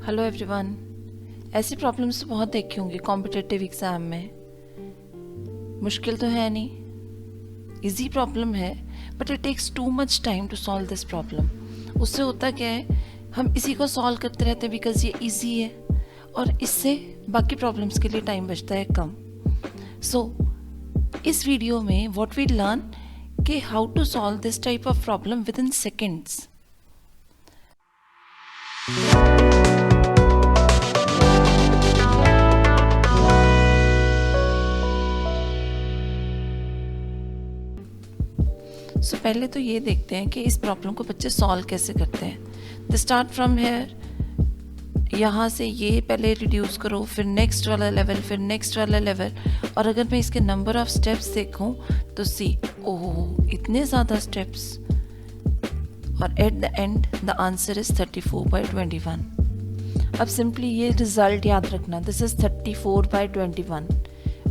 Hello everyone. ऐसी problems तो बहुत देखी होंगी कॉम्पिटिटिव एग्ज़ाम में। मुश्किल तो है नहीं, इजी प्रॉब्लम है, but it takes too much time to solve this problem. उससे होता क्या है, हम इसी को सॉल्व करते रहते हैं बिकॉज ये इजी है और इससे बाकी प्रॉब्लम्स के लिए टाइम बचता है कम। सो इस वीडियो में व्हाट वी लर्न कि how to solve this type of problem within seconds. So पहले तो ये देखते हैं कि इस प्रॉब्लम को बच्चे सॉल्व कैसे करते हैं। द स्टार्ट फ्रॉम हेयर, यहाँ से ये पहले रिड्यूस करो, फिर नेक्स्ट वाला लेवल, फिर नेक्स्ट वाला लेवल। और अगर मैं इसके नंबर ऑफ स्टेप्स देखूँ तो सी, ओह इतने ज़्यादा स्टेप्स। और at the end the answer is 34/21। अब सिंपली ये रिज़ल्ट याद रखना, दिस इज़ 34/21।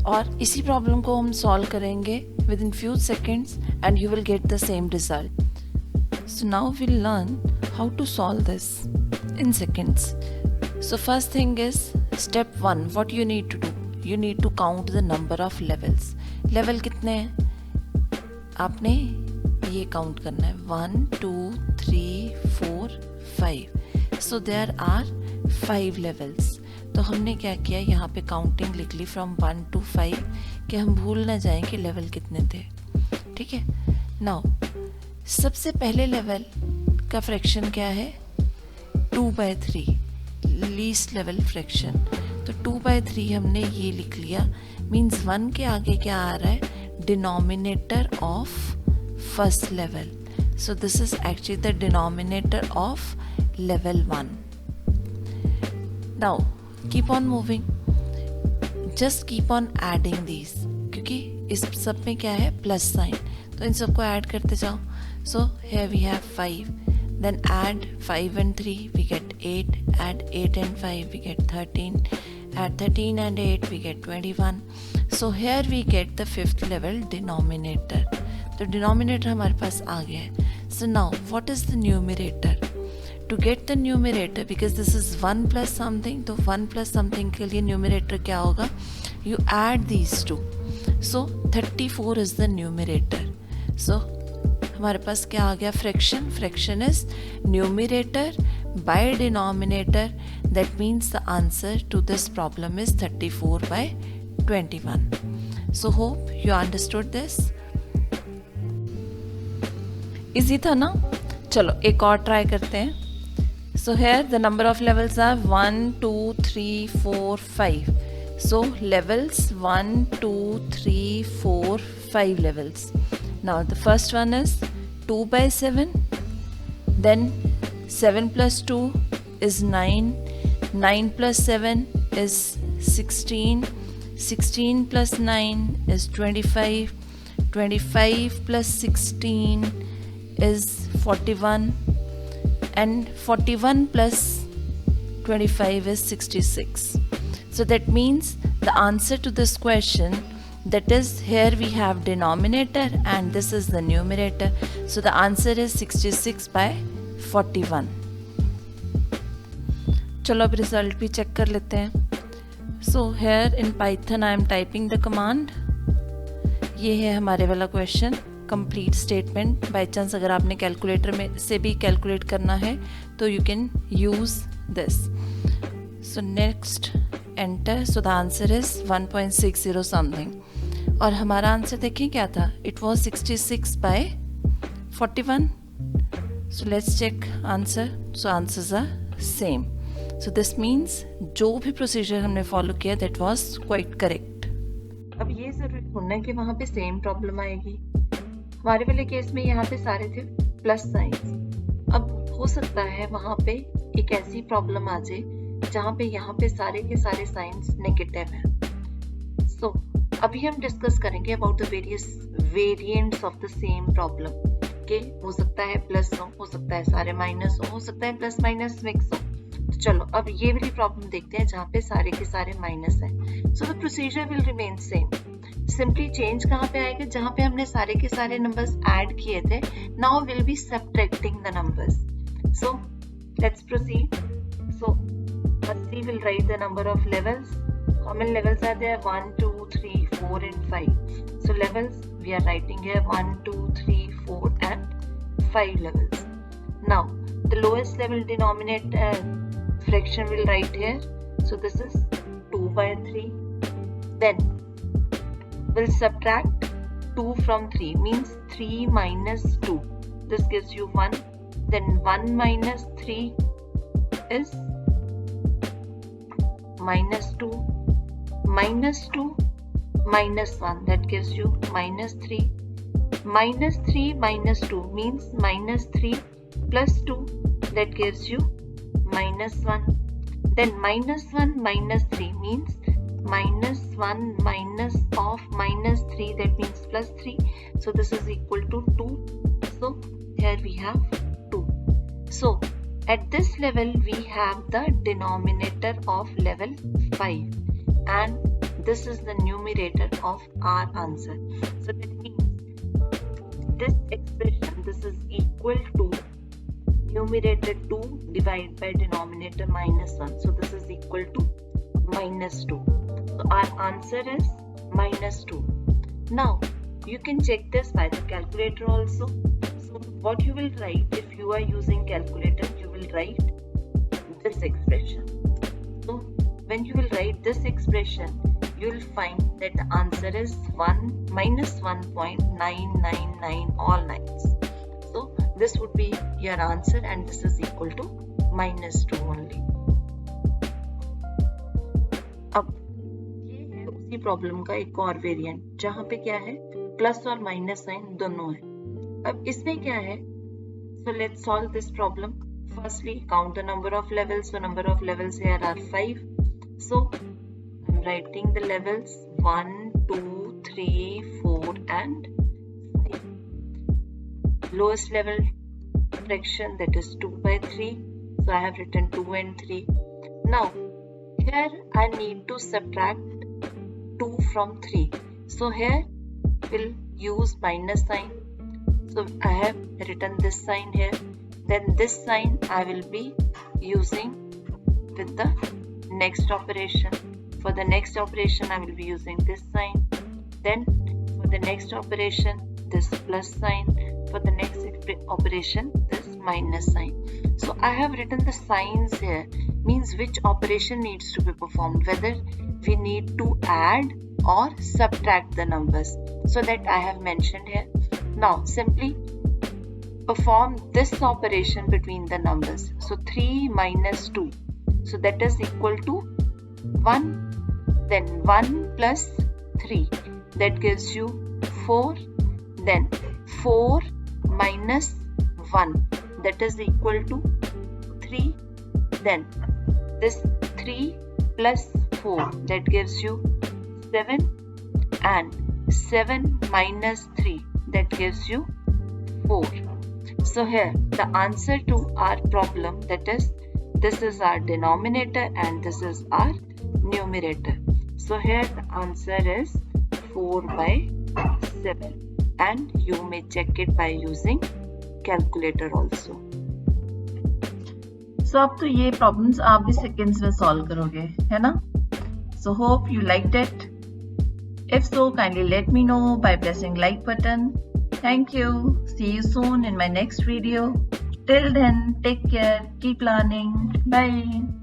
और इसी प्रॉब्लम को हम सॉल्व करेंगे within few seconds and you will get the same result. So now we'll learn how to solve this in seconds. So first thing is step 1. What you need to do? You need to count the number of levels. Level कितने हैं? आपने ये count करना है 1 2 3 4 5. So there are 5 levels. तो हमने क्या किया, यहाँ पे काउंटिंग लिख ली फ्रॉम 1 to 5 कि हम भूल ना जाएं कि लेवल कितने थे। ठीक है। नाउ सबसे पहले लेवल का फ्रैक्शन क्या है, 2/3, लीस्ट लेवल फ्रैक्शन। तो 2/3 हमने ये लिख लिया, मीन्स 1 के आगे क्या आ रहा है, denominator of first level. So this is actually the denominator of level 1। Now keep on moving, just keep on adding these, क्योंकि इस सब में क्या है, प्लस साइन, तो इन सबको ऐड करते जाओ। so here we have 5, then add 5 and 3 we get 8, add 8 and 5 we get 13, add 13 and 8 we get 21. so here we get the fifth level denominator. तो डिनोमिनेटर हमारे पास आ गया है। so now what is the numerator? To get the numerator, because this is 1 plus something, तो 1 plus something के लिए numerator क्या होगा, you add these two. so 34 is the numerator. so हमारे पास क्या आ गया, fraction. fraction is numerator by denominator. that means the answer to this problem is 34/21. so hope you understood this. easy था ना? चलो एक और ट्राई करते हैं। So here the number of levels are 1 2 3 4 5. So levels 1 2 3 4 5 levels. Now the first one is 2/7. Then 7 plus 2 is 9. 9 plus 7 is 16. 16 plus 9 is 25. 25 plus 16 is 41. And 41 plus 25 is 66. So that means the answer to this question, that is, here we have denominator and this is the numerator. So the answer is 66/41. चलो अब result भी check कर लेते हैं। So here in Python I am typing the command. ये है हमारे वाला question, complete statement. By chance अगर आपने कैलकुलेटर में से भी कैलकुलेट करना है तो you can use this. So next enter. So the answer is 1.60 something. और हमारा आंसर देखिए क्या था, it was 66/41। So let's check answer. So answers are same. So this means जो भी प्रोसीजर हमने फॉलो किया दैट वॉज क्वाइट करेक्ट। अब ये जरूरी होना है कि वहाँ पे सेम प्रॉब्लम आएगी। हमारे वाले केस में यहाँ पे सारे थे प्लस साइंस। अब हो सकता है वहाँ पे एक ऐसी प्रॉब्लम आ जाए जहाँ पे यहाँ पे सारे के सारे साइंस नेगेटिव हैं। सो अभी हम डिस्कस करेंगे about the various variants of the same problem के हो सकता है प्लस हो सकता है सारे माइनस हो सकता है प्लस माइनस मिक्स हो। तो चलो अब ये वाली प्रॉब्लम देखते हैं जहाँ पे सारे के सारे माइनस हैं। So the procedure will remain same. Simply change कहाँ पे आएगा, जहाँ पे हमने सारे के सारे नंबर्स ऐड किए थे, now will be subtracting the numbers. So let's proceed. So will write the number of levels. How many levels are there? 1, 2, 3, 4 and 5. So levels we are writing here 1, 2, 3, 4 and 5 levels. Now the lowest level denominator fraction will write here. So this is 2 by 3. Then we'll subtract 2 from 3, means 3 minus 2. This gives you 1. Then 1 minus 3 is minus 2. Minus 2 minus 1, that gives you minus 3. Minus 3 minus 2 means minus 3 plus 2, that gives you minus 1. Then minus 1 minus 3 means minus 1 minus of minus 3, that means plus 3. So this is equal to 2. So here we have 2. So at this level we have the denominator of level 5 and this is the numerator of our answer. So that means this expression, this is equal to numerator 2 divided by denominator minus 1. So this is equal to minus 2. So our answer is minus 2. Now you can check this by the calculator also. So what you will write, if you are using calculator, you will write this expression. So when you will write this expression, you will find that the answer is 1 minus 1.999 all nines. So this would be your answer and this is equal to minus 2 only. अब ये है उसी problem का एक और variant जहाँ पे क्या है प्लस और माइनस साइन दोनों है. अब इसमें क्या है? So let's solve this problem. Firstly, count the number of levels. So number of levels here are 5. So I'm writing the levels 1, 2, 3, 4 and 5. Lowest level fraction, that is 2 by 3. So I have written 2 and 3. Now here I need to subtract 2 from 3. So here we'll use minus sign. So I have written this sign here. Then this sign I will be using with the next operation. For the next operation I will be using this sign. Then for the next operation this plus sign. For the next operation this minus sign. So I have written the signs here, means which operation needs to be performed, whether we need to add or subtract the numbers. So that I have mentioned here. Now simply perform this operation between the numbers. So 3 minus 2. So that is equal to 1. Then 1 plus 3. That gives you 4. Then 4 minus 1. That is equal to 3. Then this 3 plus 4. That gives you 7. And 7 minus 3. That gives you 4. So here the answer to our problem, that is, this is our denominator and this is our numerator. So here the answer is 4 by 7 and you may check it by using calculator also. So अब तो ये problems आप भी seconds में solve करोगे, है ना? So hope you liked it. If so, kindly let me know by pressing like button. Thank you. See you soon in my next video. Till then, take care. Keep learning. Bye.